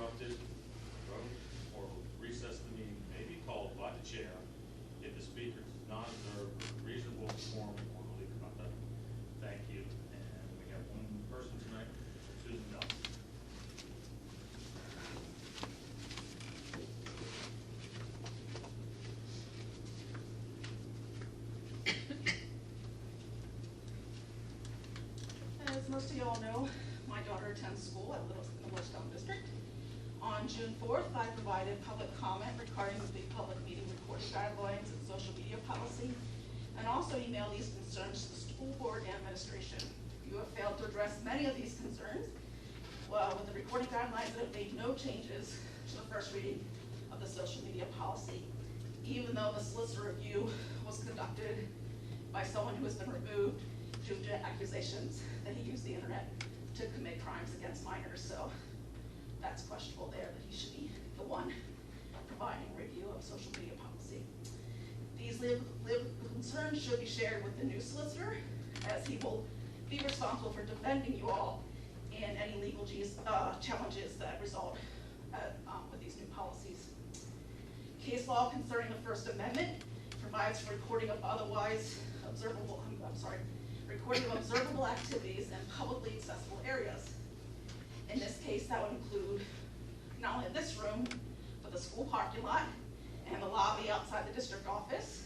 interrupted, or recess the meeting may be called by the chair if the speaker does not observe reasonable form of orderly conduct. Thank you. And we have one person tonight, Susan Bell. As most of you all know, my daughter attends school at Littleton Westtown District. On June 4th, I provided public comment regarding the public meeting recording guidelines and social media policy, and also emailed these concerns to the school board and administration. You have failed to address many of these concerns. Well, with the recording guidelines that have made no changes to the first reading of the social media policy, even though the solicitor review was conducted by someone who has been removed due to accusations that he used the internet to commit crimes against minors. So that's questionable there, that he should be the one providing review of social media policy. These legal concerns should be shared with the new solicitor, as he will be responsible for defending you all in any legal challenges that result with these new policies. Case law concerning the First Amendment provides for recording of recording of observable activities in publicly accessible areas. In this case, that would include not only this room, but the school parking lot and the lobby outside the district office,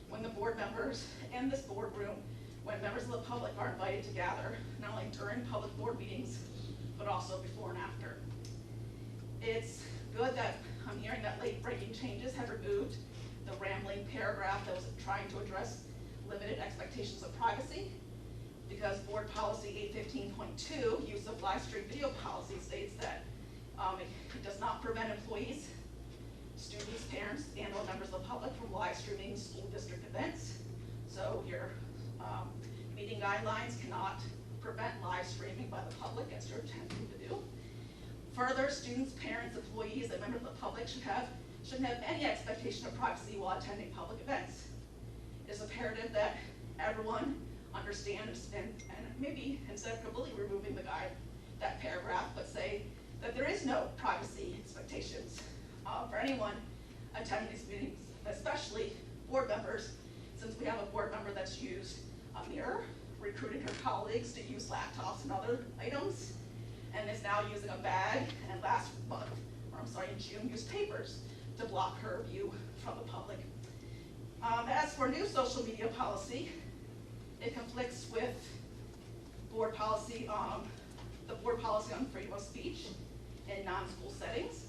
when the board members and this boardroom, when members of the public are invited to gather, not only during public board meetings, but also before and after. It's good that I'm hearing that late-breaking changes have removed the rambling paragraph that was trying to address limited expectations of privacy, because board policy 815.2, use of live stream video policy, states that it does not prevent employees, students, parents, and or members of the public from live streaming school district events. So your meeting guidelines cannot prevent live streaming by the public, as you're attempting to do. Further, students, parents, employees, and members of the public shouldn't have any expectation of privacy while attending public events. It's imperative that everyone understands, and maybe instead of completely removing that paragraph, but say that there is no privacy expectations for anyone attending these meetings, especially board members, since we have a board member that's used a mirror, recruiting her colleagues to use laptops and other items, and is now using a bag, and in June, used papers to block her view from the public. As for new social media policy, it conflicts with board policy, the board policy on freedom of speech in non-school settings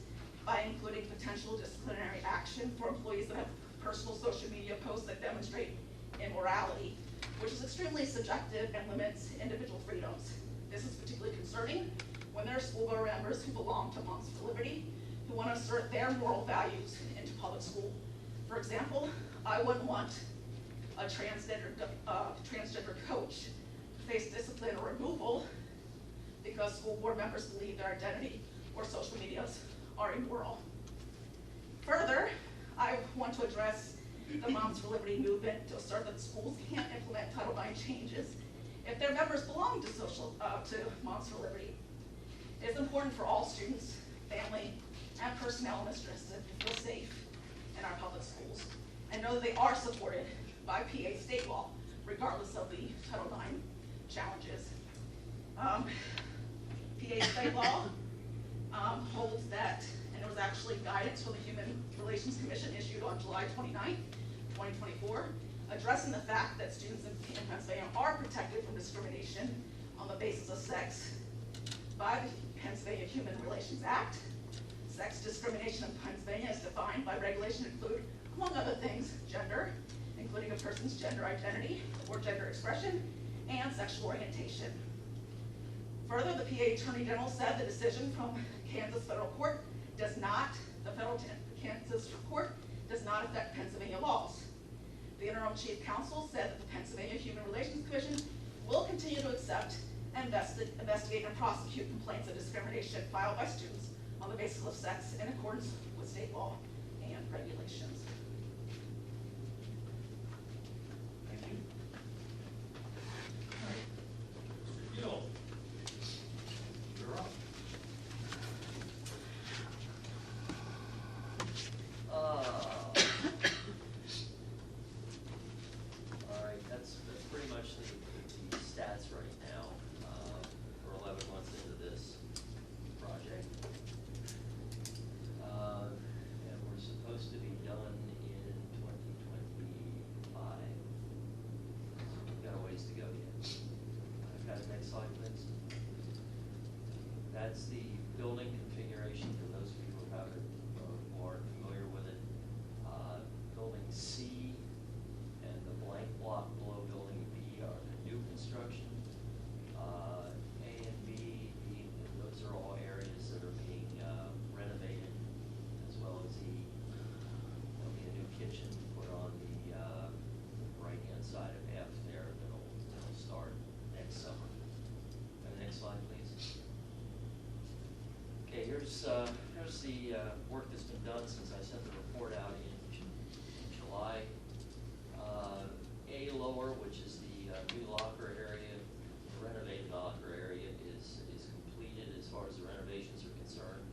by including potential disciplinary action for employees that have personal social media posts that demonstrate immorality, which is extremely subjective and limits individual freedoms. This is particularly concerning when there are school board members who belong to Moms for Liberty who want to assert their moral values into public school. For example, I wouldn't want a transgender coach to face discipline or removal because school board members believe their identity or social medias are immoral. Further, I want to address the Moms for Liberty movement to assert that schools can't implement Title IX changes if their members belong to Moms for Liberty. It is important for all students, family, and personnel in this district to feel safe in our public schools and know that they are supported by PA state law, regardless of the Title IX challenges. PA state law holds that, and it was actually guidance from the Human Relations Commission issued on July 29th, 2024, addressing the fact that students in Pennsylvania are protected from discrimination on the basis of sex by the Pennsylvania Human Relations Act. Sex discrimination in Pennsylvania is defined by regulation to include, among other things, gender, including a person's gender identity or gender expression, and sexual orientation. Further, the PA Attorney General said the decision from Kansas Federal Court does not, Kansas Court does not affect Pennsylvania laws. The Interim Chief Counsel said that the Pennsylvania Human Relations Commission will continue to accept, investigate, and prosecute complaints of discrimination filed by students on the basis of sex in accordance with state law and regulations. Thank you. All right. Mr. Gill, you're up. That's the building configuration for those people who haven't, who aren't familiar with it. Building C and the blank block below building B are the new construction. A and B, those are all areas that are being renovated, as well as E. There'll be a new kitchen put on the right-hand side of F there that'll start next summer. Next slide, please. Okay, here's the work that's been done since I sent the report out in July. A lower, which is the new locker area, the renovated locker area is completed as far as the renovations are concerned.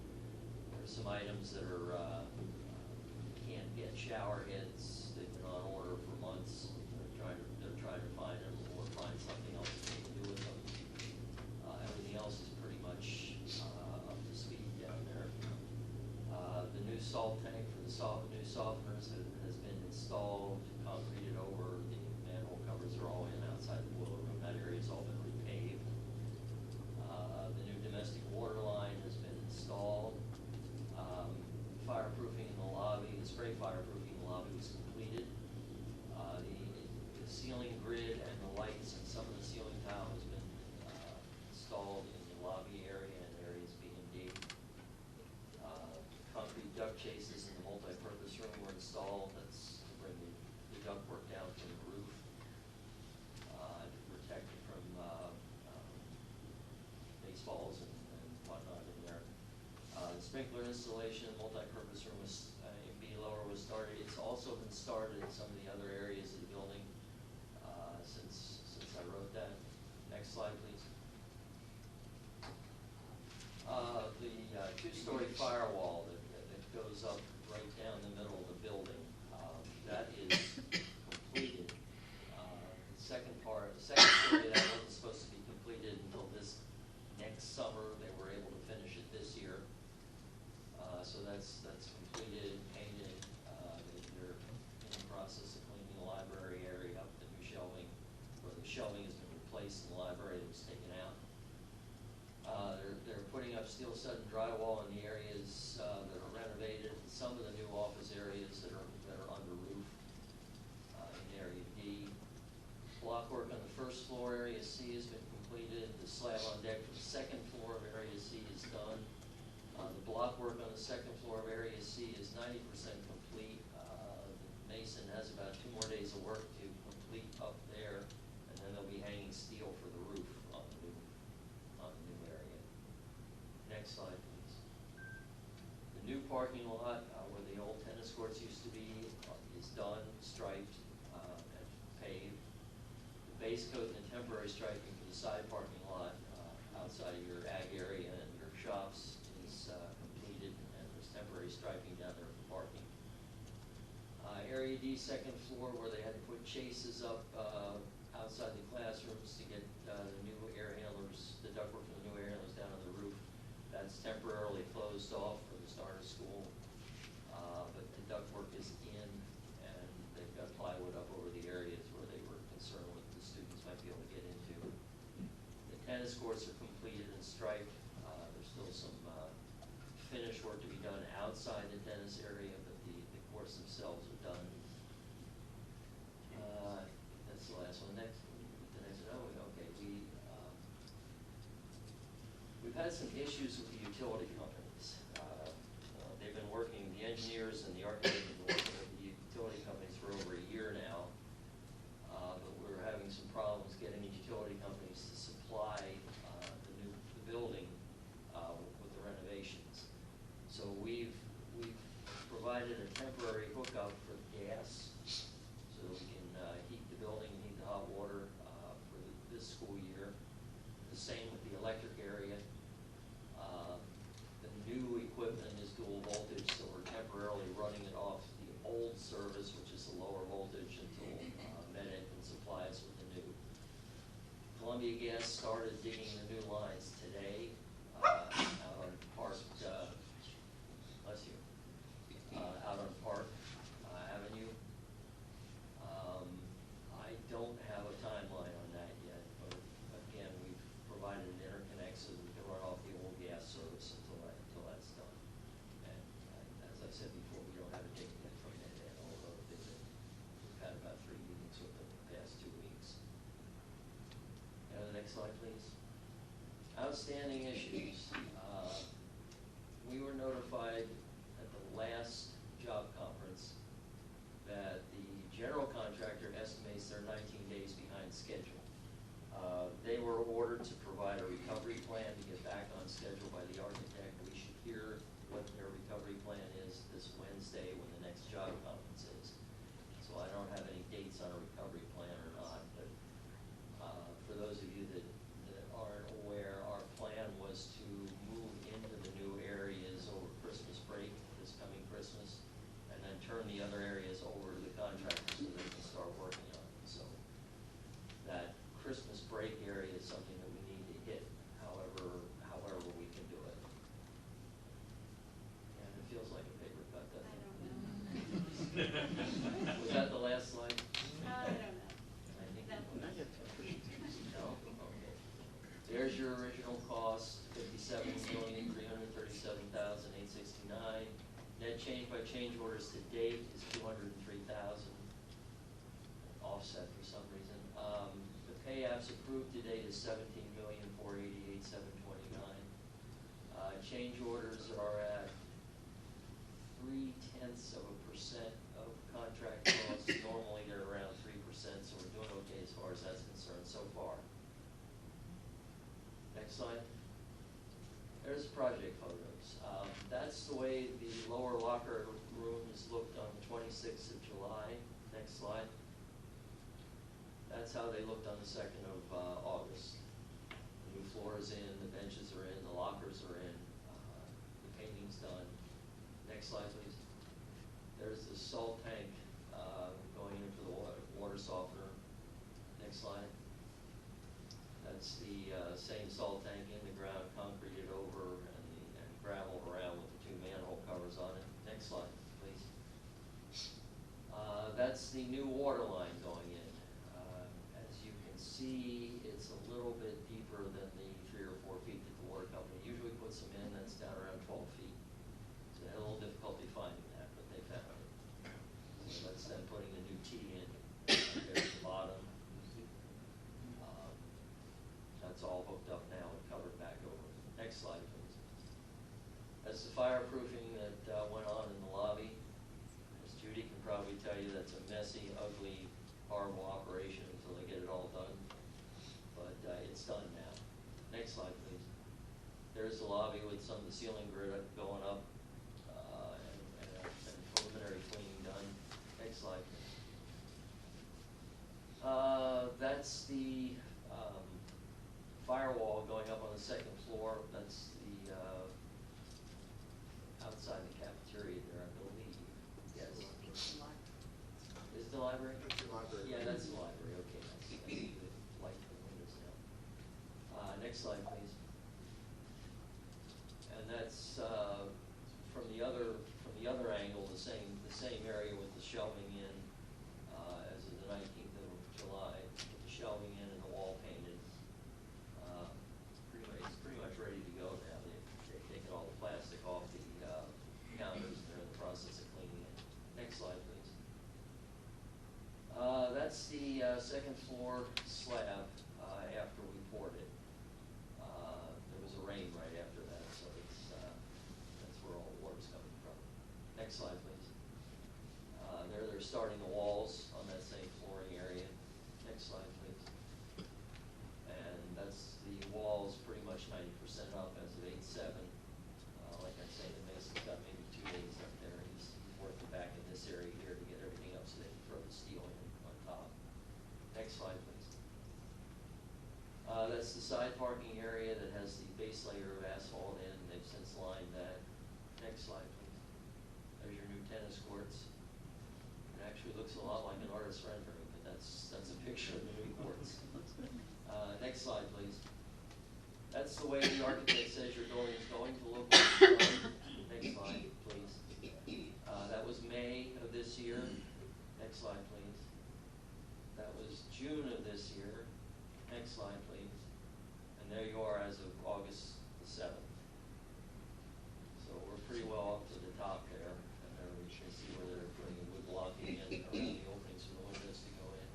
There are some items that are can't get shower heads. They've been on order for months. They're trying to find them or find something else that they can do with them. Everything else is pretty much up to speed down there. The new salt tank for the new softeners has been installed, concreted over. The manhole covers are all in outside the boiler room. That area's all been repaved. The new domestic water line has been installed. Fireproofing in the lobby, the spray fireproofing in the lobby was completed. The ceiling grid and the lights and some of the ceiling tile has been installed in the lobby area and areas being digged. Concrete duct chases in the multi-purpose room were installed. That's to bring the ductwork down from the roof to protect it from baseballs and whatnot in there. The sprinkler installation in the multi-purpose room was in B lower was started. It's also been started in some of the other areas of the building since I wrote that. Next slide, please. The two-story firewall that goes up right down the middle of the building, that is completed. The second story, that wasn't supposed to be completed until this next summer. They were able to finish it this year. So that's completed, painted. They're in the process of cleaning the library area up, the new shelving, where the shelving has been replaced in the library that was taken out. They're putting up steel stud and drywall in the areas that are renovated. Some of the new office areas that are under roof in area D. Block work on the first floor, area C, has been completed. The slab on deck for the second floor of area C is done. The block work on the second floor of area C is 90% complete. The mason has about 2 more days of work to complete up there, and then they'll be hanging steel for the roof on the new area. Next slide, please. The new parking lot where the old tennis courts used to be is done, striped, and paved. The base coat and temporary striping for the side parking lot outside of your ag area and your shops is completed, and there's temporary striping down there for parking. Area D, second floor, where they had to put chases up outside the classrooms to get the new air handlers, the ductwork for the new air handlers down on the roof. That's temporarily closed off for the start of school, but the ductwork is in, and they've got plywood up over the areas where they were concerned with the students might be able to get into. The tennis courts are completed and striped. There's still some finish work to be done outside the tennis area, but the courts themselves are done. That's the last one. The next one. Okay. We've had some issues with the utility companies. They've been working, the engineers and the architects have been working with the utility companies for over a year now, but we're having some problems getting the utility companies to supply the building with the renovations. So we've provided a temporary hookup for gas so that we can heat the building and heat the hot water for this school year. The same with the electric area. The new equipment is dual voltage, so we're temporarily running it off the old service, which is the lower voltage, until MEDIC can supply us with the new. Columbia Gas started digging the new lines today out on Park, bless you, out on Park Avenue. I don't have a timeline on that yet, but again, we've provided an interconnect so that we can run off the old gas slide, please. Outstanding issues. We were notified at the last job conference that the general contractor estimates they're 19 days behind schedule. They were ordered to provide a recovery plan to get back on schedule by the architect. We should hear what their recovery plan is this Wednesday when the next job conference is. So I don't have any dates on a recovery plan or not, but for those of you that aren't aware, our plan was to move into the new areas over Christmas break, this coming Christmas, and then turn the other areas over to the contractors so they can start working on them. So that Christmas break area is something that we need to hit however we can do it. And it feels like a paper cut, doesn't it? Was that the last slide? I don't know. I think no? Okay. There's your original cost, $57,337,869. Net change by change orders to date is $203,000. Offset for some reason. The pay apps approved to date is $17,488,729. Change orders are at 0.3% of contract costs. Normally they're around 3%, so we're doing okay as far as that's concerned so far. Next slide. There's project photos. That's the way the lower locker rooms looked on the 26th of July. Next slide. That's how they looked on the 2nd of August. The new floor is in, the benches are in, the lockers are in, the painting's done. Next slide, please. There's the salt tank going in for the water softener. Next slide. That's the same salt tank in the ground, concreted over and gravel around with the 2 manhole covers on it. Next slide, please. That's the new water line going in. As you can see, it's a little bit deeper than the 3 or 4 feet that the water company usually puts them in. That's down around 12 feet. So they had a little difficulty finding that, but they found it. So that's them putting a new T in there at the bottom. That's all hooked up now and covered back over. Next slide, please. That's the fireproofing that went on in the lobby. As Judy can probably tell you, that's a messy, ugly, horrible operation until they get it all done. But it's done now. Next slide, please. There's the lobby with some of the ceiling grid going up and preliminary cleaning done. Next slide, please. That's the firewall going up on the 2nd floor. That's the outside the cafeteria there, I believe. Yes. Is it the library? That's the library. Yeah, that's the library. Okay, that's the light in the windows now. Next slide, please. And that's from the other angle, the same area with the shelving in as of the 19th of July. With the shelving in and the wall painted. It's pretty much ready to go now. They've taken all the plastic off the counters and they're in the process of cleaning it. Next slide, please. That's the 2nd floor slab after we poured it. There was a rain right after that, so that's where all the water's coming from. Next slide, please. They're starting the walls on that same flooring area. Next slide, please. And that's the walls pretty much 90% up as of 8/7. Like I say, the mason's got maybe 2 days up there. He's working back in this area here to get everything up so they can throw the steel in on top. Next slide, please. That's the side parking area that has the base layer of asphalt in. They've since lined that. Next slide, please. There's your new tennis courts. It actually looks a lot like an artist's rendering, but that's a picture of the new courts. Next slide, please. That's the way the architect says your building is going to look when it's done. Next slide, please. That was May of this year. Next slide, please. That was June of this year. Next slide, please. And there you are as of August the 7th. So we're pretty well up to the top there. And there you can see where they're putting wood blocking in around the openings for the windows to go in.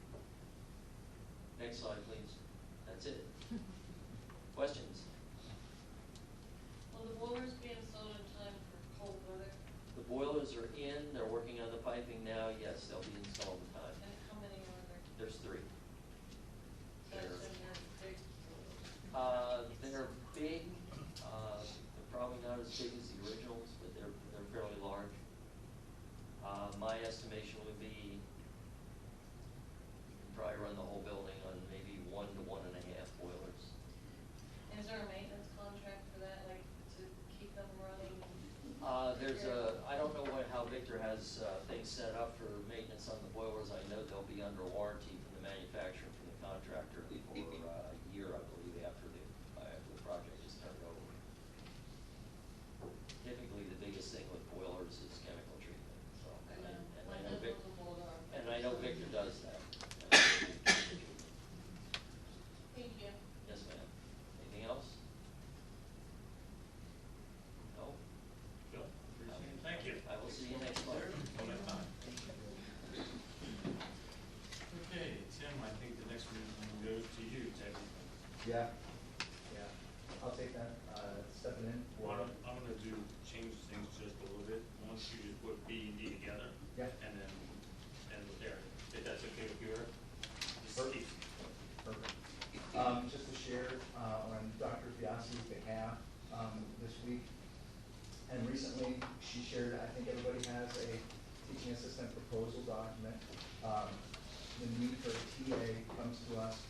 Next slide, please. That's it. estimation would be probably run the whole building on maybe 1 to 1.5 boilers. Is there a maintenance contract for that, like, to keep them running? I don't know how Victor has things set up for maintenance on the boilers. I know they'll be under warranty from the manufacturer, from the contractor for a year, I believe, after the project is turned over. Typically, the biggest thing with boilers is chemical treatment, so. And I know Victor does that. Thank you. Yes, ma'am. Anything else? No? Bill, appreciate it. Thank you. I will see you next month. Till next time. Okay, Tim, I think the next one goes to you, Ted. Yeah, I'll take that, stepping in for. I'm gonna change things just a little bit. Once you just put B and D together. Yeah. And then end with there. If that's okay with you, Eric? Just Perfect. keep- Perfect. Just to share, on Dr. Fiasi's behalf, this week, and recently, she shared, I think everybody has a teaching assistant proposal document. The need for a TA comes to us,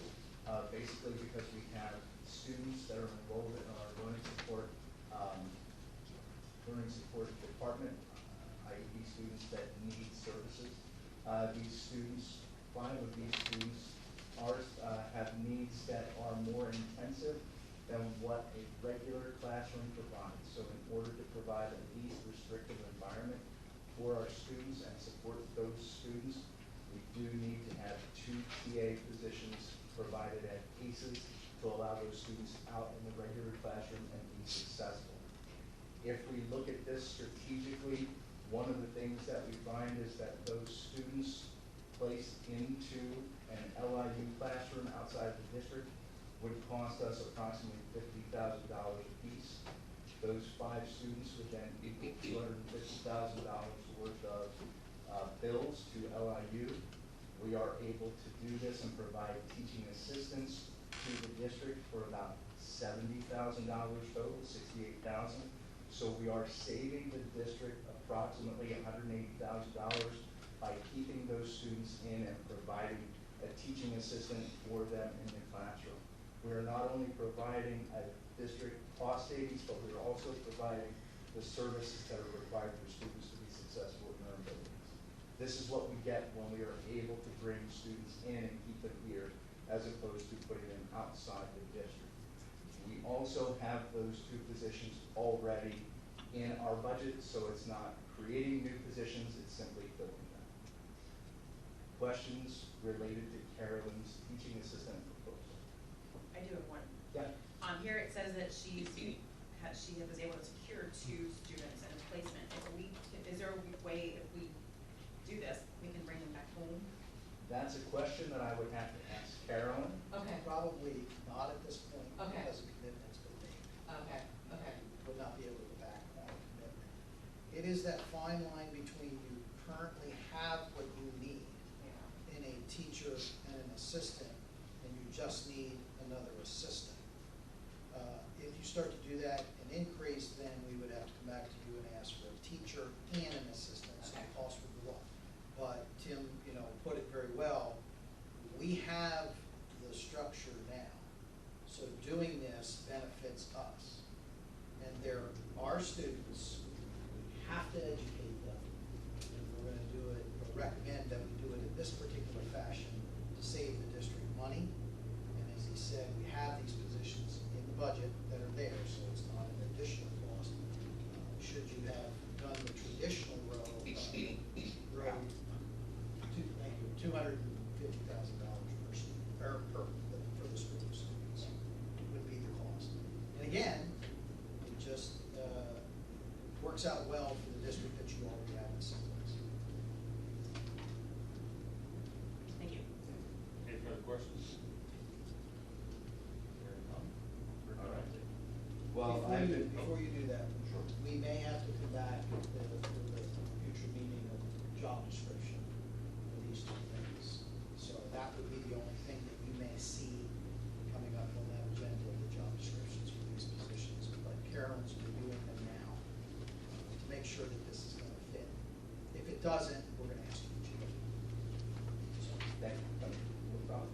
basically because we have students that are enrolled in our learning support department, IEP students that need services. These students, 5 of these students have needs that are more intensive than what a regular classroom provides. So in order to provide a least restrictive environment for our students and support those students, we do need to have 2 TA positions provided at ACES to allow those students out in the regular classroom and be successful. If we look at this strategically, one of the things that we find is that those students placed into an LIU classroom outside the district would cost us approximately $50,000 apiece. Those 5 students would then equal $250,000 worth of bills to LIU. We are able to do this and provide teaching assistance to the district for about $70,000 total, $68,000. So we are saving the district approximately $180,000 by keeping those students in and providing a teaching assistant for them in the classroom. We are not only providing a district cost savings, but we are also providing the services that are required for students to be successful in their abilities. This is what we get when we are able to bring students in and keep them here, as opposed to putting them outside the district. We also have those 2 positions already in our budget, so it's not creating new positions, it's simply filling them. Questions related to Carolyn's teaching assistant proposal? I do have one. Yeah. Here it says that she was able to secure 2 students and a placement. Is there a way, if we do this, we can bring them back home? That's a question that I would have to ask Carolyn. Okay. Probably not at this point. Okay. Because a commitment's been made. Okay, okay. Would not be able to go back on a commitment. It is that fine line between you currently have what you need Yeah. in a teacher and an assistant, and you just need another assistant. If you start to do that and increase, then we would have to come back to you and ask for a teacher and an assistant, so the Okay. cost would go up. But Tim, put it very well. We have the structure now, so doing this benefits us. And there are students, we have to educate them, and we're gonna do it, or recommend that we do it in this particular fashion to save the district money. And as he said, we have these positions in the budget that are there, so it's not an additional cost. Should you have done the traditional route, $250,000 per student, or for the school students would be the cost. And again, it just works out well for the district that you already have in some place. Thank you. Any further questions? Hearing none. All right. Well, Before you do that, Sure. we may have to come back with the future meeting of job description for these 2 things. So that would be the only thing that you may see coming up on that agenda, the job descriptions for these positions. But Carolyn's reviewing them now to make sure that this is gonna fit. If it doesn't, we're gonna ask you to change it. So, Thank you. No problem.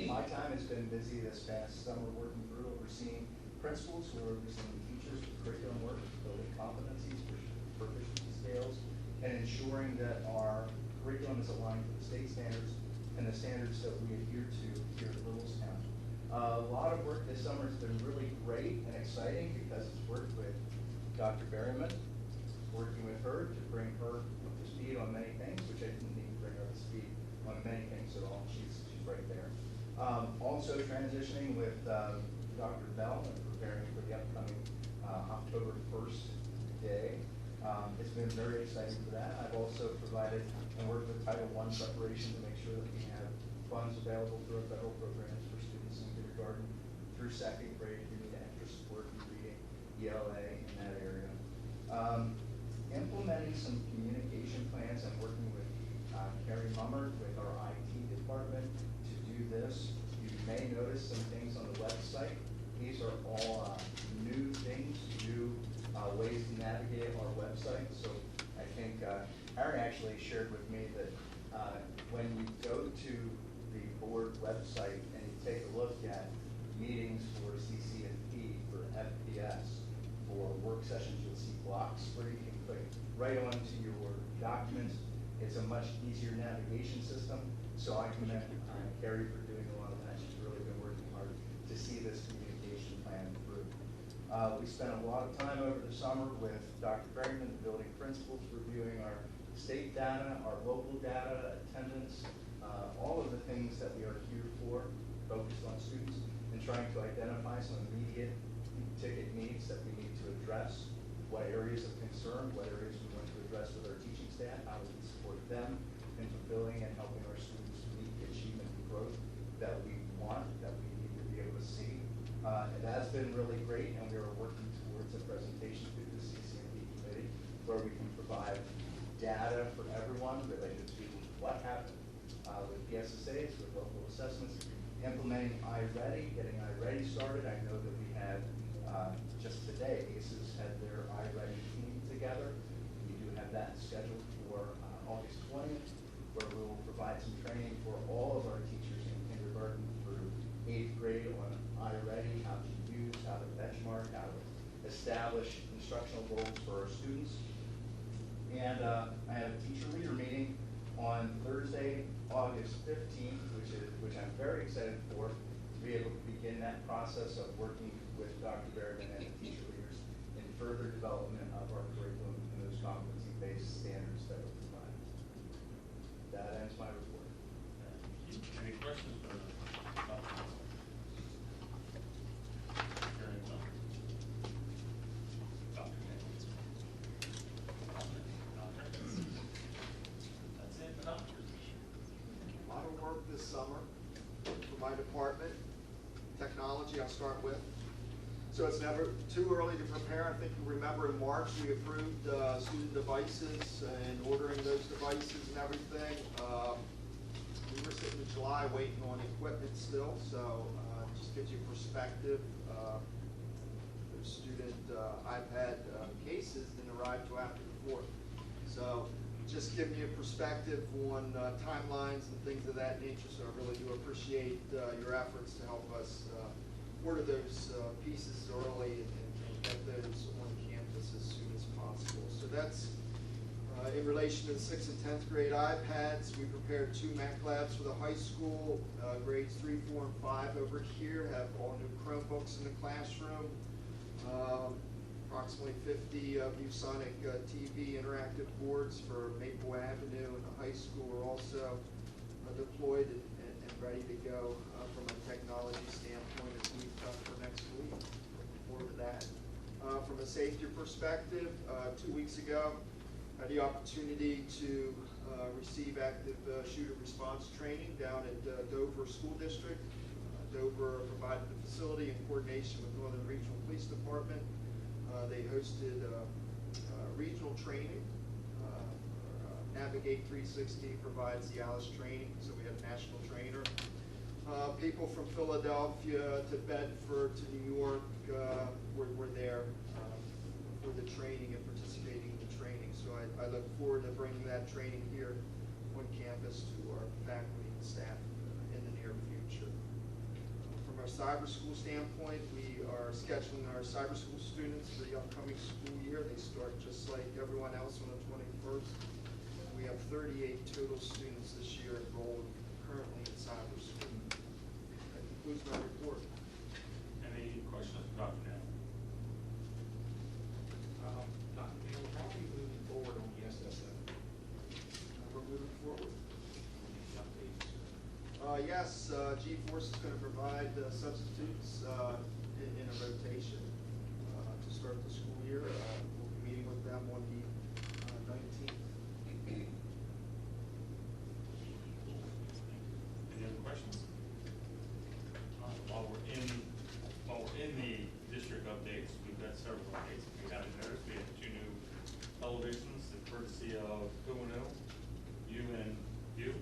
My time has been busy this past summer working through overseeing principals who are overseeing teachers with curriculum work, building competencies, proficiency scales, and ensuring that our curriculum is aligned with the state standards and the standards that we adhere to here at Littlestown. A lot of work this summer has been really great and exciting because it's worked with Dr. Berryman, working with her to bring her up to speed on many things, which I didn't need to bring her up to speed on many things at all. She's right there. Also transitioning with Dr. Bell and preparing for the upcoming October 1st day. It's been very exciting for that. I've also provided and worked with Title I preparation to make sure that we have funds available through our federal programs for students in kindergarten through second grade who need extra support in reading, ELA in that area. Implementing some communication plans. I'm working with Carrie Mummer with our IT department to do this. You may notice some things on the website. These are all new things, new ways to navigate our website. So I think Harry actually shared with me that when you go to the board website and you take a look at meetings for CCNP, for FPS, for work sessions, you'll see blocks where you can click right onto your documents. It's a much easier navigation system. So I commend Carrie for doing a lot of that. She's really been working hard to see this communication plan through. We spent a lot of time over the summer with Dr. Berryman, the building principals, reviewing our state data, our local data, attendance, all of the things that we are here for, focused on students, and trying to identify some immediate ticket needs that we need to address, what areas of concern, what areas we want to address with our teaching staff, how we can support them in fulfilling and helping our students meet the achievement and growth that we want, that we need to be able to see. It has been really great, and we are working towards a presentation to the CCNP committee where we can provide data for everyone related to what happened with PSSAs, with local assessments, implementing iReady, getting iReady started. I know that we had just today, ACES had their iReady team together. We do have that scheduled for August 20th, where we will provide some training for all of our teachers in kindergarten through 8th grade on iReady, how to use, how to benchmark, how to establish instructional goals for our students. And I have a teacher leader meeting on Thursday, August 15th, which I'm very excited for, to be able to begin that process of working with Dr. Berryman and the teacher leaders in further development of our curriculum and those competency-based standards that we're providing. That ends my report. Any questions for Dr. Miller? Hearing none. Dr. Nichols. That's it for doctors. A lot of work this summer for my department. Technology, I'll start with. So it's never too early to prepare. I think you remember in March we approved student devices and ordering those devices and everything. We were sitting in July waiting on equipment still, so just gives you perspective. Those student iPad cases didn't arrive till after the 4th. So just giving you a perspective on timelines and things of that nature. So I really do appreciate your efforts to help us order those pieces early and get those on campus as soon as possible. So that's in relation to the 6th and 10th grade iPads. We prepared 2 Mac labs for the high school. Grades 3, 4, and 5 over here have all new Chromebooks in the classroom. Approximately 50 ViewSonic TV interactive boards for Maple Avenue and the high school are also deployed and ready to go from a technology standpoint as we prep for next week. Looking forward to that. From a safety perspective, 2 weeks ago, I had the opportunity to receive active shooter response training down at Dover School District. Dover provided the facility in coordination with Northern Regional Police Department. They hosted regional training. Navigate 360 provides the Alice training, so we had a national trainer. People from Philadelphia to Bedford to New York were there for the training and participating in the training. So I look forward to bringing that training here on campus to our faculty and staff in the near future. From our cyber school standpoint, we are scheduling our cyber school students for the upcoming school year. They start just like everyone else on the 21st. We have 38 total students this year enrolled currently in cyber school. That concludes my report. Any questions for Dr. Neal? Dr. Neal, how are you moving forward on the SSF? We're moving forward. Any updates? Yes, G-Force is going to provide substitutes in a rotation to start the school year. We'll be meeting with them on the 19th. Any other questions? While we're in the district updates, we've got several updates. If you haven't noticed, we have 2 new elevations, the courtesy of who and who? You and you?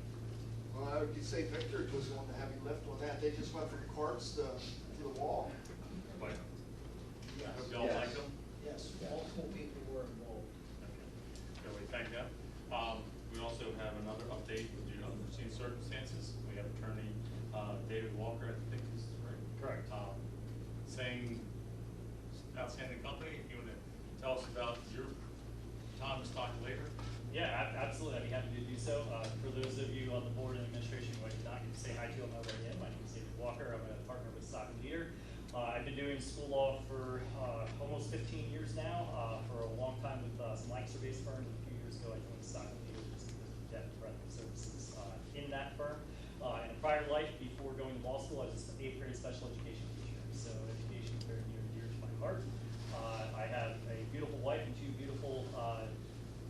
Well, I would say Victor was the one to have you lift on that. They just went from carts to the wall. But, Yes. hope y'all like them? Yes, multiple people were involved. Okay. So we thank them. We also have another update due to unforeseen circumstances. We have attorney, David Walker, I think is right. Correct. Saying outstanding company. You want to tell us about your time to talk later? Yeah, absolutely. I'd be happy to do so. For those of you on the board and administration who I did not get to say hi to on my way in, my name is David Walker. I'm a partner with Stock and Leader. I've been doing school law for almost 15 years now. For a long time with some Lancaster-based firms. A few years ago, I joined Stock and Leader just because of the depth and breadth of services in that firm. In a prior life, before going to law school, I was just an 8th grade special education teacher. So education is very near and dear to my heart. I have a beautiful wife and 2 beautiful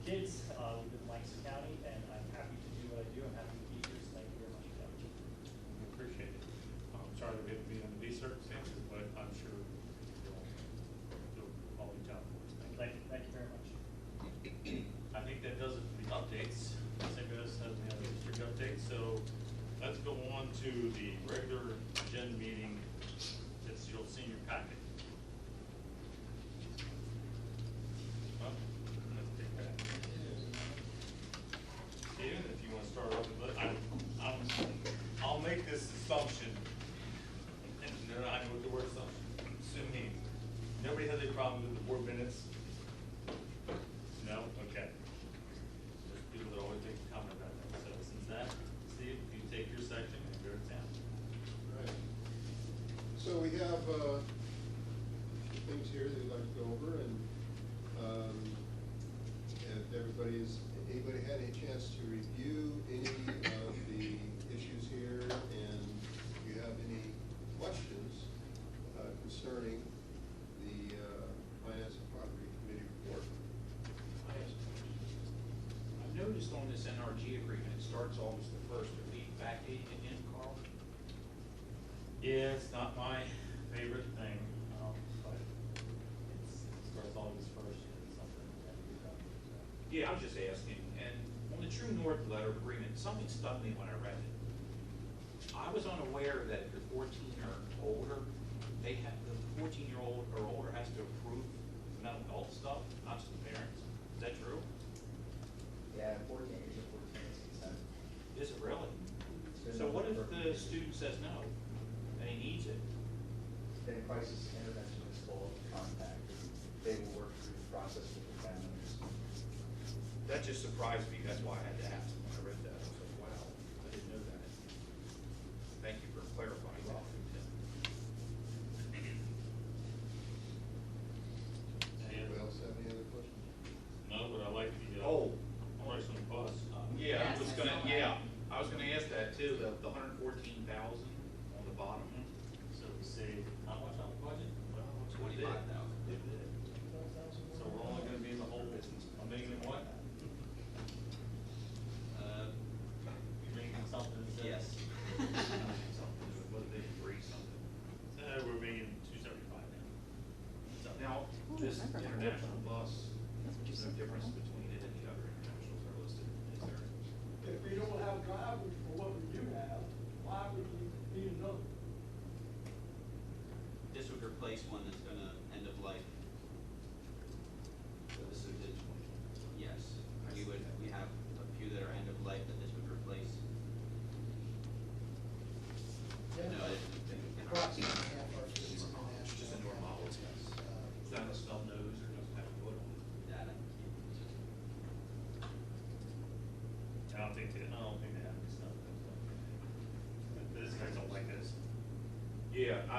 kids. We live in Lancaster County, and I'm happy to do what I do. I'm happy to be here, so thank you very much for the opportunity. We appreciate it. I'm sorry that we have to be under these circumstances, but I'm sure you'll do a quality job for us. Thank you. Thank you very much. I think that does it for the updates. St. Louis has any other district updates, so let's go on to the regular agenda meeting that you'll see in your packet. Well, let's take that. Steven, if you want to start off with, I'll make this assumption, and no, I know what the word assumption, assuming nobody has any problem with the board minutes. No? Okay. There's people that always make a comment about that. So since that, Steve, if you take your section and go to town. Right. So we have things here that we'd like to go over, and if anybody had a chance to review any of the issues here, and if you have any questions concerning the Finance and Property Committee report. I've noticed on this NRG agreement, it starts August the 1st. Are we backdating again, Carl? Yeah, it's not my favorite thing, but it starts August 1st, it's something that we've done. So. Yeah, I was just asking. And on the True North letter of agreement, something stuck me when I read it. I was unaware that if you're 14 or older, the 14-year-old or older has to approve mental health stuff, not just the parents. Is that true? Yeah, 14, age of 14 is consent. Is it really? It's been So what if over- the student says no, and he needs it? Then crisis intervention is full of contact. They will work through the process with the families. That just surprised me. That's why I had to ask when I read that. I was like, wow, I didn't know that. Thank you for clarifying that. Anybody else have any other questions? No, but I like the, Oh. price on the bus. Yeah, I was gonna, Yes. I was gonna ask that too, the 114,000 on the bottom. So we save how much on the budget? Well, it's what it did. 25,000. It did. So we're only gonna be in the hole, $1 million and what? You bringing something that says? Yes. Something, what did they agree, something? We're making 275 now. So Now, this international bus, there's no difference between it and the other internationals that are listed, is there? If we don't have drivers for what we do have, why would we need another? This would replace one that's gonna end of life. So this is in 2020. Yes, we would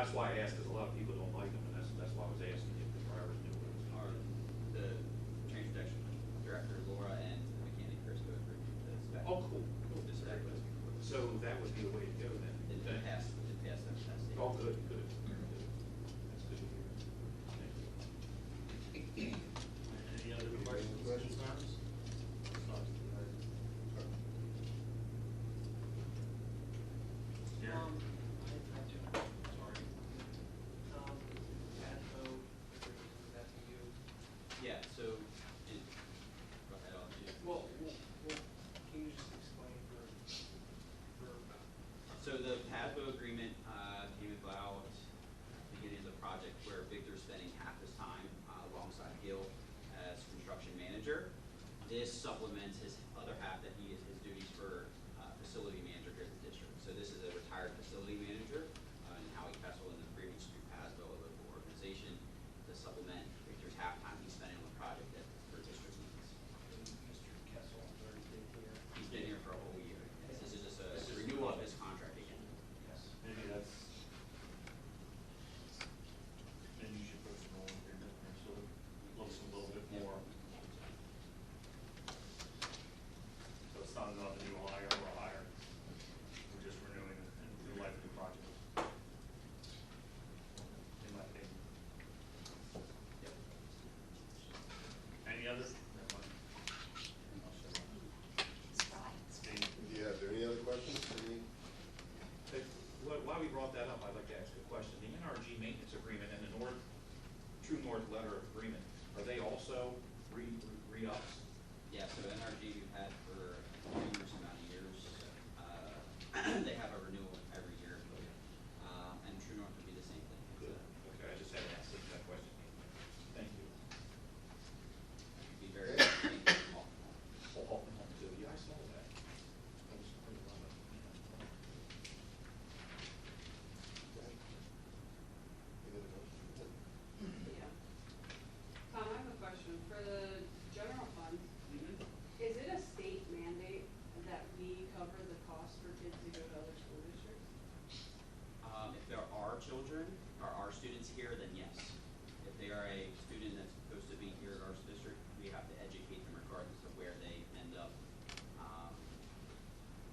that's why I asked, because a lot of people don't like them, and that's why I was asking if the drivers knew what it was. Or the transportation director Laura and the mechanic Chris go through the spec. Oh, cool, cool. The spec list before. So that would be the way to go then. It passed them testing. Oh, good, good, very good. That's good to hear. Thank you. Any other questions, concerns? Yeah. I do, sorry. ADVO, that to you? Yeah, so, go ahead, I'll do. Well, can you just explain for, So the PADVO agreement came about at the beginning of the project where Victor's spending half his time alongside Gil as construction manager. This supplements his other half that he is his duties for facility manager here at the district. So this is a retired facility manager, and Howie Kessel in the previous through PASBO, a local organization, to supplement Victor's half time he's spending on the project for district needs. Mr. Kessel, already been here? He's been here for a whole year. This is just a renewal of his contract again. Yes. Maybe that's, maybe you should put some more in there, so it looks a little bit more. So it's not another new hire or a hire, we're just renewing the life of the project. In my opinion. Yep. Any others? Never mind. I'll shut up. Steve? Yeah, are there any other questions? Any? Hey, while we brought that up, I'd like to ask a question. The NRG maintenance agreement and the True North letter of agreement, are they also re-ups? Yeah, so NRG we've had for numerous amount of years. They have a renewal every year, and True North would be the same thing. Good. Okay, I just had to ask that question. Thank you. Be very thankful. Oh, Hoffman Home too. Yeah, I saw that. I was pretty well. Yeah. Tom, I have a question. For the general fund, is it a state mandate that we cover the cost for kids to go to other school districts? If there are children, or are students here, then yes. If they are a student that's supposed to be here at our district, we have to educate them regardless of where they end up.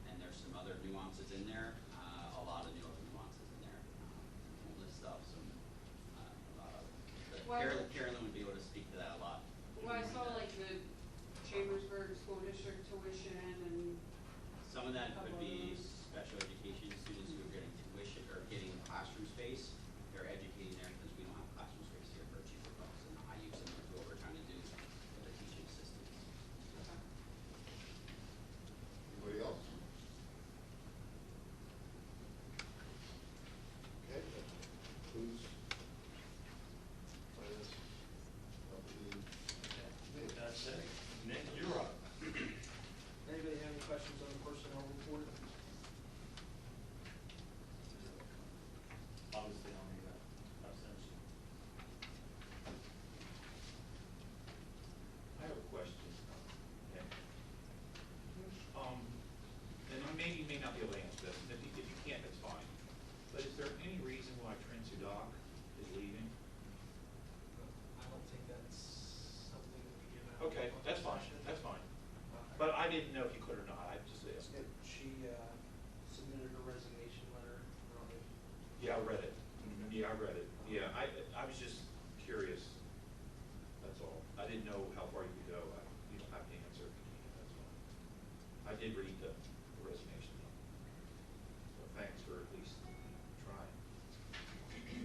And there's some other nuances in there, a lot of nuances in there. Homeless stuff, a lot of, but Well- Carolyn would be able to speak to that a lot. Well, I saw like the Chambersburg School District tuition and, Some of that could Couple of be those. special education students who are getting tuition or getting classroom space. They're educating there because we don't have classroom space here for a cheaper cost, and I use similar to what we're trying to do with the teaching assistants. okay. Anybody else? Okay, who's finance company? That's it. Nick, you're up. Anybody have any questions on the personnel report? Obviously, I'll need that. I've sent you. I have a question. Okay. And maybe you may not be able to answer this, and if you can't, that's fine. But is there any reason why Trent Sudak is leaving? I don't think that's something that we give out. Okay, that's fine, that's fine. But I didn't know if you could or not, I just asked. She submitted her resignation letter. Yeah, I read it. Yeah, I read it. Yeah, I was just curious, that's all. I didn't know how far you could go. You don't have to answer if you can't, that's all. I did read the resignation. So thanks for at least trying.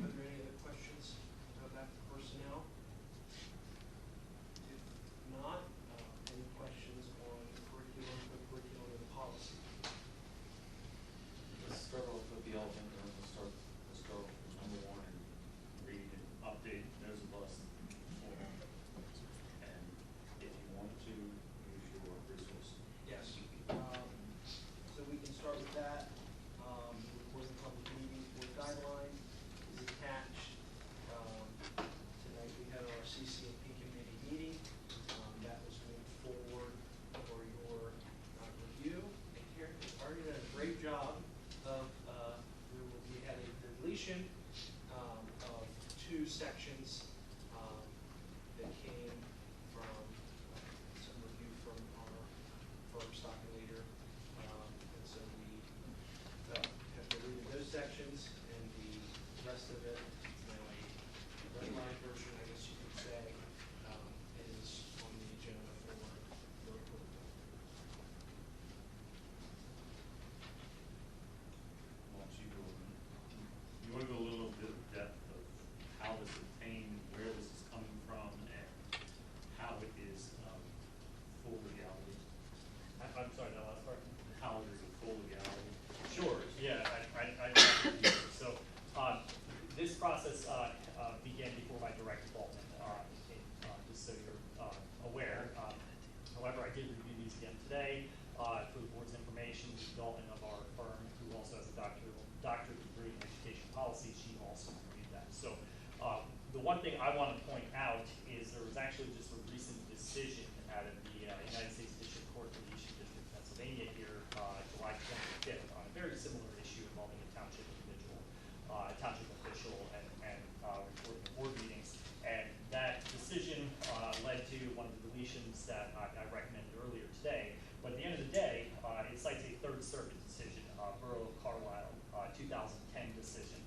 Are there any other questions about the personnel? If not, any questions on the curriculum and the policy? Let's start off with the elephant, and let's start with number one, and one thing I want to point out is there was actually just a recent decision out of the United States District Court for the Eastern District of Pennsylvania here, July 25th, on a very similar issue involving a township individual, township official, and recording of board meetings. And that decision led to one of the deletions that I recommended earlier today. But at the end of the day, it cites a Third Circuit decision, Borough of Carlisle, 2010 decision,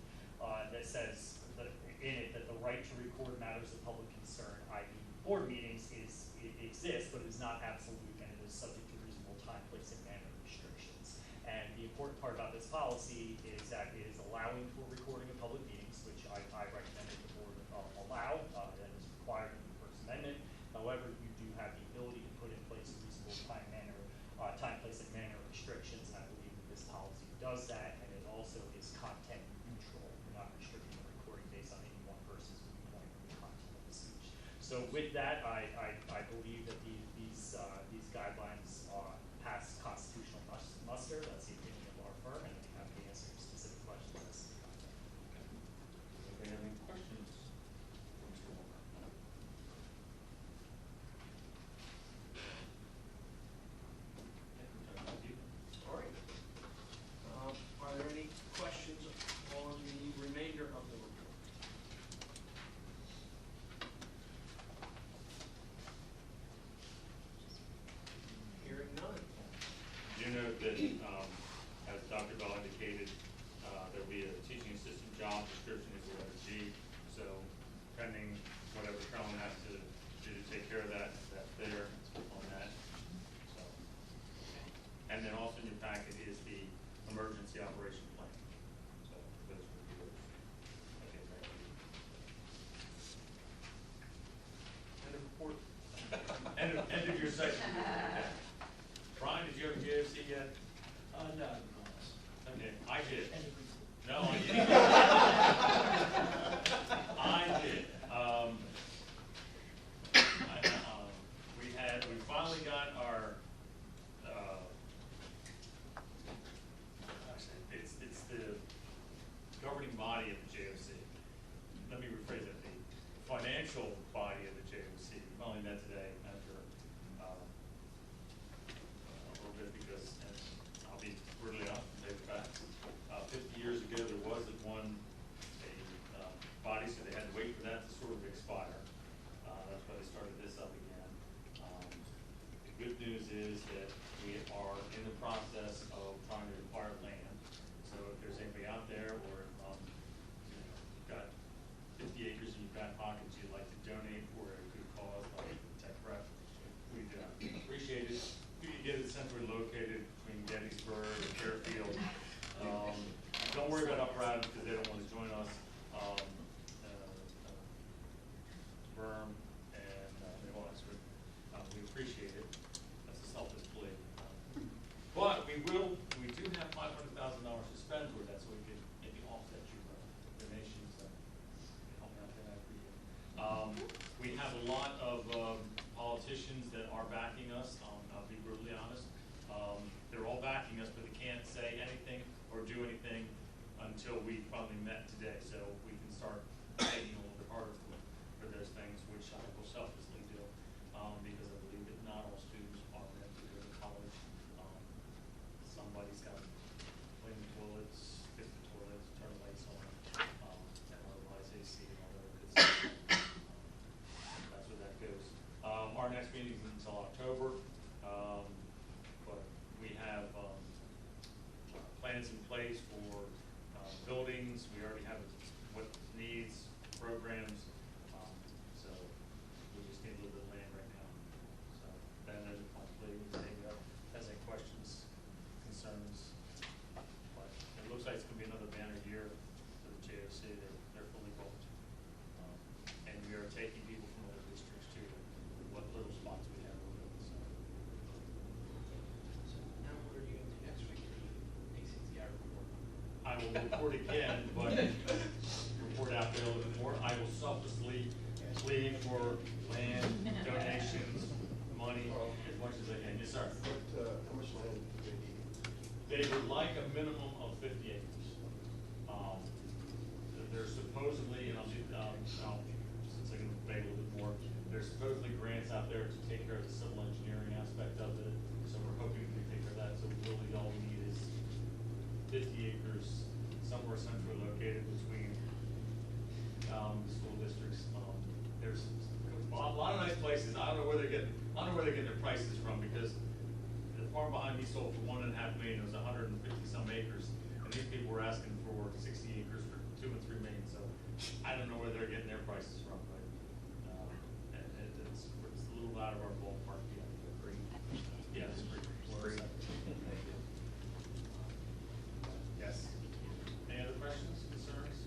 that says that in it that the right to record matters of public concern, i.e. board meetings, exists, but is not absolute, and it is subject to reasonable time, place, and manner restrictions. And the important part about this policy is that it is allowing for recording of public meetings, which I recommend that the board allow, that is required in the First Amendment. However, you do have the ability to put in place a reasonable time, place, and manner restrictions, and I believe that this policy does that, and it also is content neutral. We're not restricting the recording based on any one person's viewpoint or the content of the speech. So with that, I believe that these guidelines pass constitutional muster. That's the opinion of our firm, and we have to answer specific questions as to the content. Anybody have any questions for Mr. Walker? All right. Are there any questions on the remainder of the report? Hearing none. Do note that, as Dr. Bell indicated, there'll be a teaching assistant job description as the letter G. So pending whatever Carolyn has to do to take care of that, that's there on that. So, and then also in your packet is the emergency operation plan. So those will be those. Okay, thank you. End of report. End of your section. Brian, did you have a JFC yet? No. Okay, I did. End of report. No, I didn't. I did. We finally got our, it's the governing body of the JOC. Let me rephrase that, the financial body of the JOC. We finally met today after, a little bit because, and I'll be brutally honest and take it back. 50 years ago, there wasn't one body, so they had to wait for that to sort of expire. That's why they started this up again. The good news is that we are in the process of trying to acquire land. So if there's anybody out there, or you've got 50 acres in your back pocket you'd like to donate for a good cause like Tech Prep, we'd appreciate it. If you can get it centrally located between Gettysburg and Fairfield. Don't worry about Upper Adams because they don't want to join us. Berm and New Oxford. We appreciate it. That's a selfless plea. But we do have $500,000 to spend toward that, so we can maybe offset your donations and help me out there for you. We have a lot of politicians that are backing us. I'll be brutally honest. They're all backing us, but they can't say anything or do anything until we finally met today. So we can start fighting a little bit harder for those things, which I will selflessly do, because I believe that not all students are meant to go to college. Somebody's got to clean the toilets, fix the toilets, turn the lights on, and otherwise AC and all that good stuff. That's where that goes. Our next meeting is until October, but we have plans in place for buildings. We already have what needs, programs. So we just need a little bit of land right now. So that is a possibility. We can take it up. Has any questions, concerns? But it looks like it's going to be another banner year for the JOC. They're fully booked. And we are taking people from other districts too, what little spots we have open. So. Now what are you going to do next week? Macy's got a report. I will report again, but report out there a little bit more. I will selflessly plead for land, donations, money, as much as I can. Yes, sir. How much land do they need? They would like a minimum of 50 acres. They're supposedly, and I'll there's supposedly grants out there to take care of the civil engineering aspect of it, so we're hoping we take care of that, so really all we need is 50 acres somewhere centrally located between, school districts. There's a lot of nice places, I don't know where they're getting their prices from, because the farm behind me sold for $1.5 million, it was 150 some acres, and these people were asking for 60 acres for $2 and $3 million, so I don't know where they're getting their prices from, but, it's a little out of our ballpark, yeah. Yeah, it's pretty. Yes. Any other questions, concerns?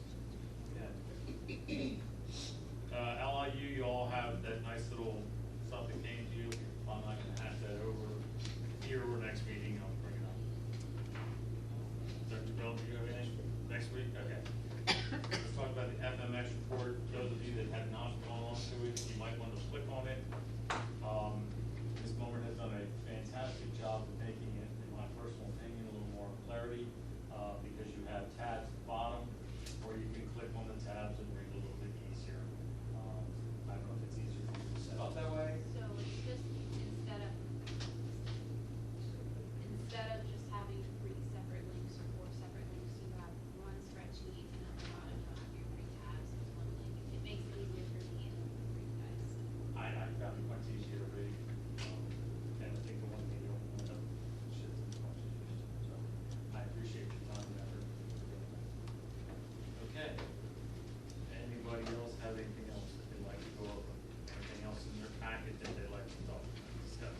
LIU, you all have that nice little stuff that came to you. I'm not gonna have that over here or next meeting, I'll bring it up. Dr. Bell, do you have anything next week? Okay. Let's talk about the FMX report. Those of you that have not gone on to it, you might want to click on it. Ms. Mulmer has done a fantastic job of making it, in my personal opinion, a little more clarity, because you have tabs at the bottom, or you can click on the tabs and read a little bit easier. I don't know if it's easier for you to set up that way. So it's just instead of just having 3 separate links or 4 separate links, you have one spreadsheet and at the bottom you have your 3 tabs with one link. It makes it easier for me and for you guys. I found it much easier to read, and I think the one thing you don't want to shift is much easier. So I appreciate your time and effort. Okay. Anybody else have anything else that they'd like to go over? Anything else in your packet that they'd like to discuss?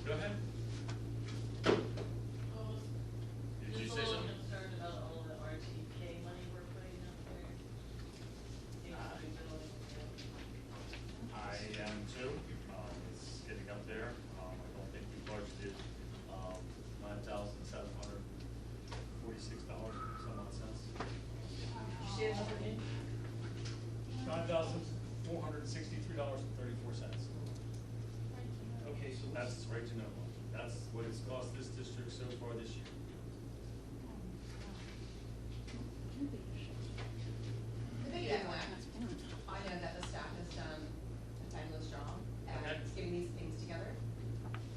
Go ahead. Did you say Just a little something? concerned about all the RTK money we're putting out there. Seems to be building, I am too. It's getting up there. I don't think we budgeted, $9,746 some odd cents. Say it over again? $9,463.34. Okay, so That's right to know. That's what it's cost this district so far this year. The big thing, I know that the staff has done a fabulous job Okay. at getting these things together.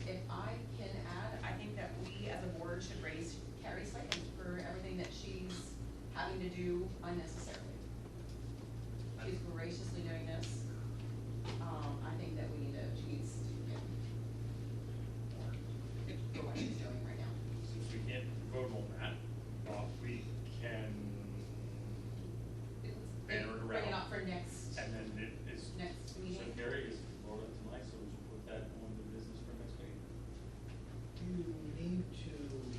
If I can add, I think that we as a board should raise Carrie's stipend for everything that she's having to do unnecessarily. She's graciously doing this. I think that we need to, she needs to get more for what she's doing right now. Since we can't vote on that, we can banner it Bring it around. up for next, And then it is. next So meeting. Gary is voted tonight, so we should put that on the business for next meeting. You need to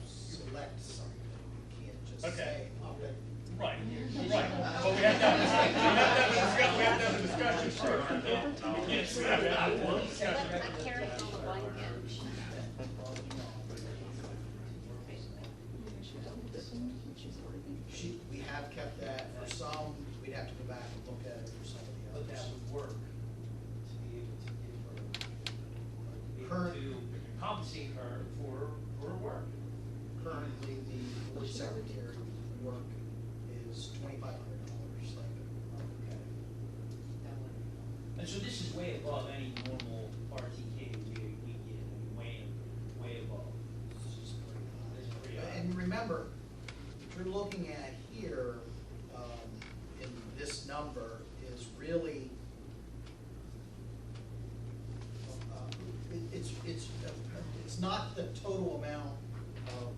select something, you can't just Okay. say, oh, but Right, right, but we have to have, we have to have a discussion first. We can't, we have to have one discussion. Let Carrie fill the blanket. we have kept that for some, we'd have to go back and look at it for some of the but that others. would work to be able to give her, be able Current- to compensate her for her work. Currently, the board secretary work is $2,500 stipend. Okay. And so this is way above any normal RTK we get, I mean, way above. This is pretty high. It's pretty high. And remember, what you're looking at here, in this number is really, it's not the total amount of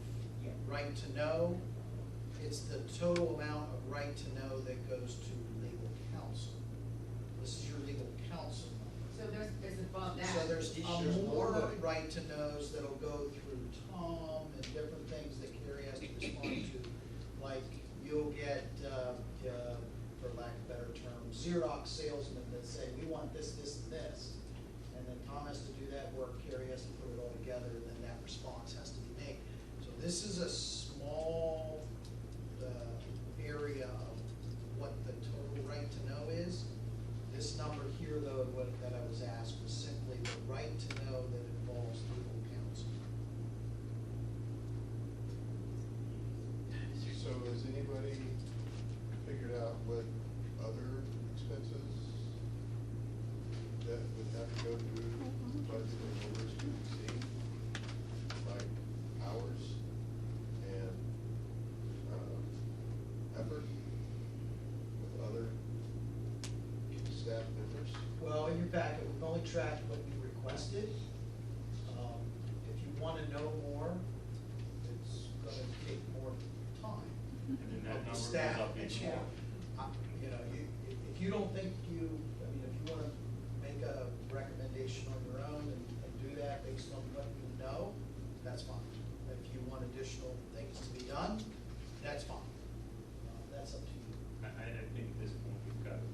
Yeah. right to know, it's the total amount of right to know that goes to legal counsel. This is your legal counsel number. So there's above that. So there's There's more more. right to knows that'll go through Tom and different things that Carrie has to respond to. Like, you'll get, for lack of a better term, Xerox salesmen that say, we want this, this, and this. And then Tom has to do that work, Carrie has to put it all together, and then that response has to be made. So this is a small, area of what the total right to know is. This number here, though, that I was asked was simply the right to know that involves legal counsel. So has anybody figured out effort with other staff members? Well, in your packet, we've only tracked what you requested. If you wanna know more, it's gonna take more time. And then that of the number staff. goes up each year. You know, if you don't think if you wanna make a recommendation on your own and do that based on what you know, that's fine. If you want additional things to be done, that's fine. That's up to you. I think at this point, we've got a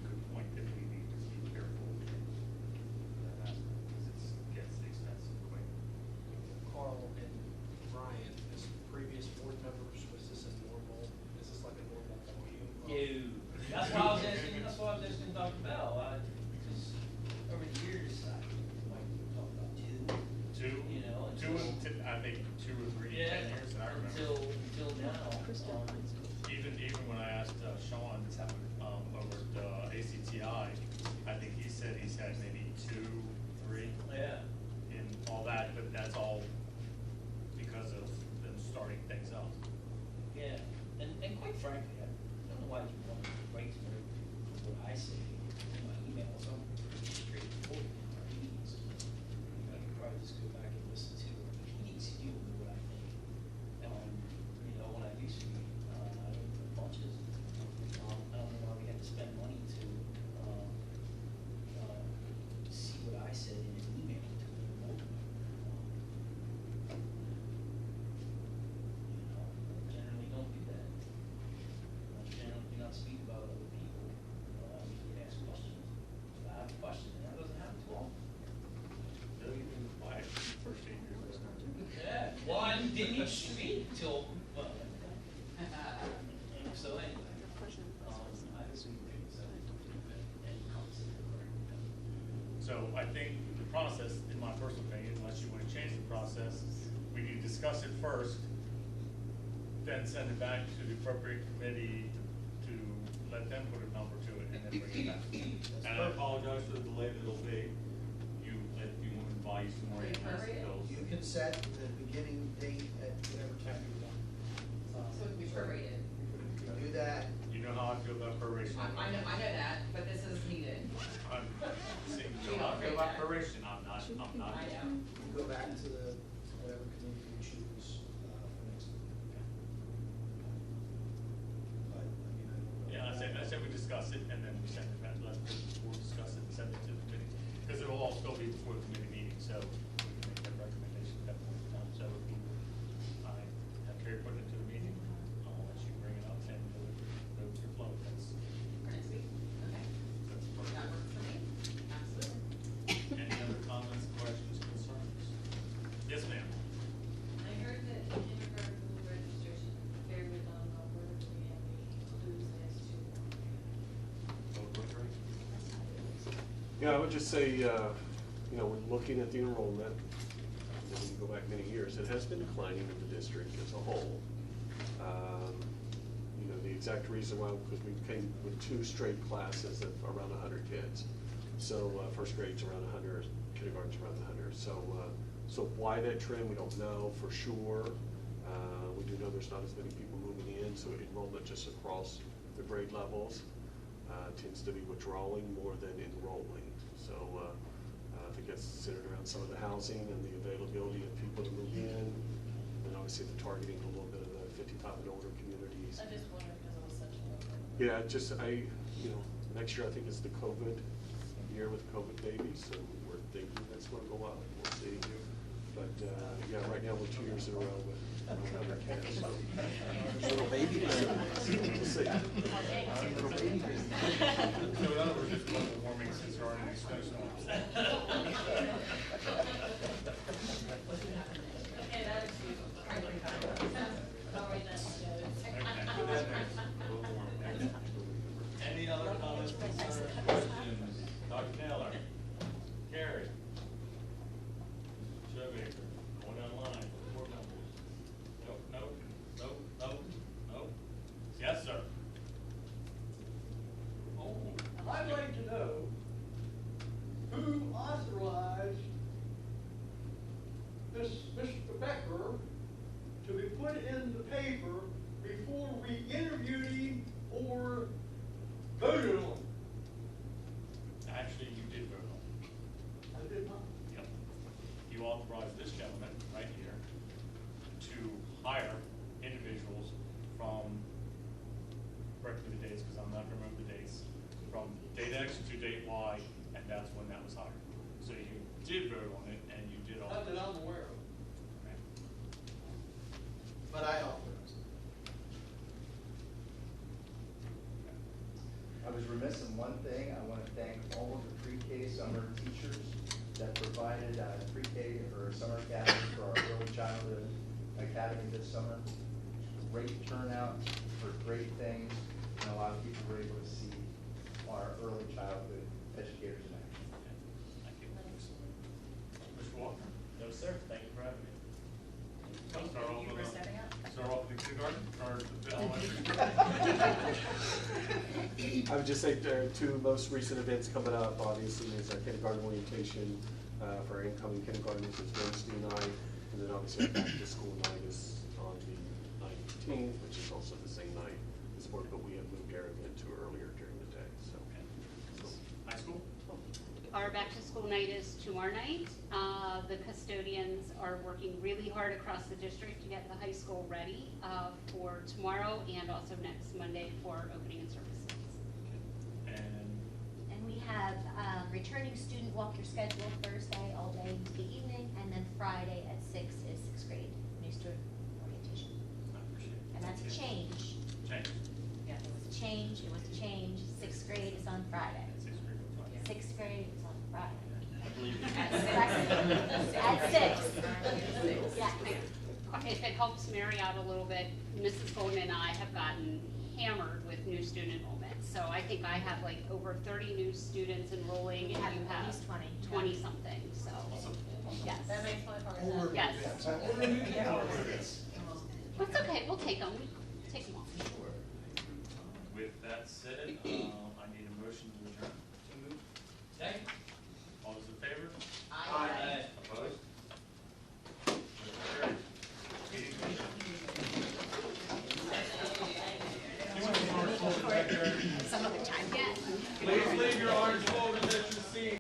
good point that we need to be careful with that aspect, because it gets expensive quick. Carl and Brian, as previous board members, was this a normal, is this like a normal volume? Dude, that's why I was asking Dr. Bell, because over the years, like, we talked about two, you know, I think 2 or 3, yeah, 10 years, and I remember. until now. Even when I asked Sean over at ACTI, I think he said he's had maybe 2, 3 Yeah. in all that, but that's all because of them starting things up. Yeah, and quite frankly, I don't know why you want to write to me what I say in my emails. I'm pretty straightforward in our meetings. I could probably just go back and listen to our meetings, and you'll know what I think. You know, when I do speak, I don't put bunches. I don't know why we have to spend money to see what I said in an email to the board member. You know, generally don't do that. Generally do not speak about other people. We can ask questions. If I have a question, and that doesn't happen too often. They'll even buy it for 8 years. Yeah, well, I didn't even speak till, well, so anyway. I just think it's, and So I think the process, in my personal opinion, unless you want to change the process, we need to discuss it first, then send it back to the appropriate committee to let them put a number to it, and then bring it back. And I apologize for the delay that it'll be. If you want to buy you some more ambulance bills. You can set the beginning date at whatever time you want. So it can be prorated. You can do that. You know how I feel about proration. I know that, but this is needed. I'm saying, you know how I feel about proration, I'm not. I know. You go back to the, whatever committee you choose, for next week. But, I mean, I don't know. Yeah, I said we discuss it, and then we send it back, let the board discuss it, and send it to the committee, because it'll all still be before the committee meeting, so we can make that recommendation at that point in time. So I have Carrie put it to the meeting, I'll let you bring it up and go with your flow. That's For next week, okay. perfect. That works for me, absolutely. Any other comments, questions, concerns? Yes, ma'am. I heard that in regard to the registration, there was where do we have any clues as to? Yeah, I would just say, when looking at the enrollment, when you go back many years, it has been declining in the district as a whole. The exact reason why, because we came with 2 straight classes of around 100 kids. So first grade's around 100, kindergarten's around 100. So why that trend, we don't know for sure. We do know there's not as many people moving in, so enrollment just across the grade levels tends to be withdrawing more than enrolling. So I think that's centered around some of the housing and the availability of people to move in, and obviously the targeting a little bit of the 55 and older communities. I just wondered because it was such a low number. Yeah, next year I think is the COVID year with COVID babies, so we're thinking that's going to go up. We'll see. But yeah, right now we're 2 years in a row with another case. So. Little baby. We'll see. Little baby. So in other words, it's global warming since there aren't any snowstorms. And attitude. All right, that's Any other comments, concerns, questions? Dr. Naylor? Carrie? Showmaker? Going down the line, board members? Nope. Yes, sir. I'd like to know who authorized I can remember the dates, from date X to date Y, and that's when that was hired. So you did vote on it, and you did all. Not that I'm aware of. Right. But I authorized it. I was remiss in one thing. I want to thank all of the pre-K summer teachers that provided pre-K or summer academy for our early childhood academy this summer. Great turnout for great things, and a lot of people were able to see our early childhood educators in action. Thank you. Mr. Walker? No, sir, thank you for having me. Start off Thank you with for stepping up. Start off with the kindergarten, or the elementary? I would just say there are two most recent events coming up, obviously, is our kindergarten orientation for our incoming kindergartners is Wednesday night, and then obviously our back to school night is on the 19th, which is also the same night as board, but we have moved our event to earlier during the day, so. High school? Our back-to-school night is tomorrow night. The custodians are working really hard across the district to get the high school ready for tomorrow and also next Monday for opening and services. And And we have returning student walk your schedule Thursday all day into the evening, and then Friday at 6 is sixth grade new student orientation. I appreciate it. And that's a change. Change. Yeah. It was a change, it was a change. Sixth grade is on Friday. Sixth grade. Yeah. Sixth grade is on Friday. I believe you. At 6. Yeah. If it helps Mary out a little bit, Mrs. Goldman and I have gotten hammered with new student enrollment. So I think I have like over 30 new students enrolling, and you At have least 20. 20 something, so, yes. That makes my heart Over sad. Yes. events. It's okay, we'll take them, take them off. With that said, I need a motion to adjourn. Second?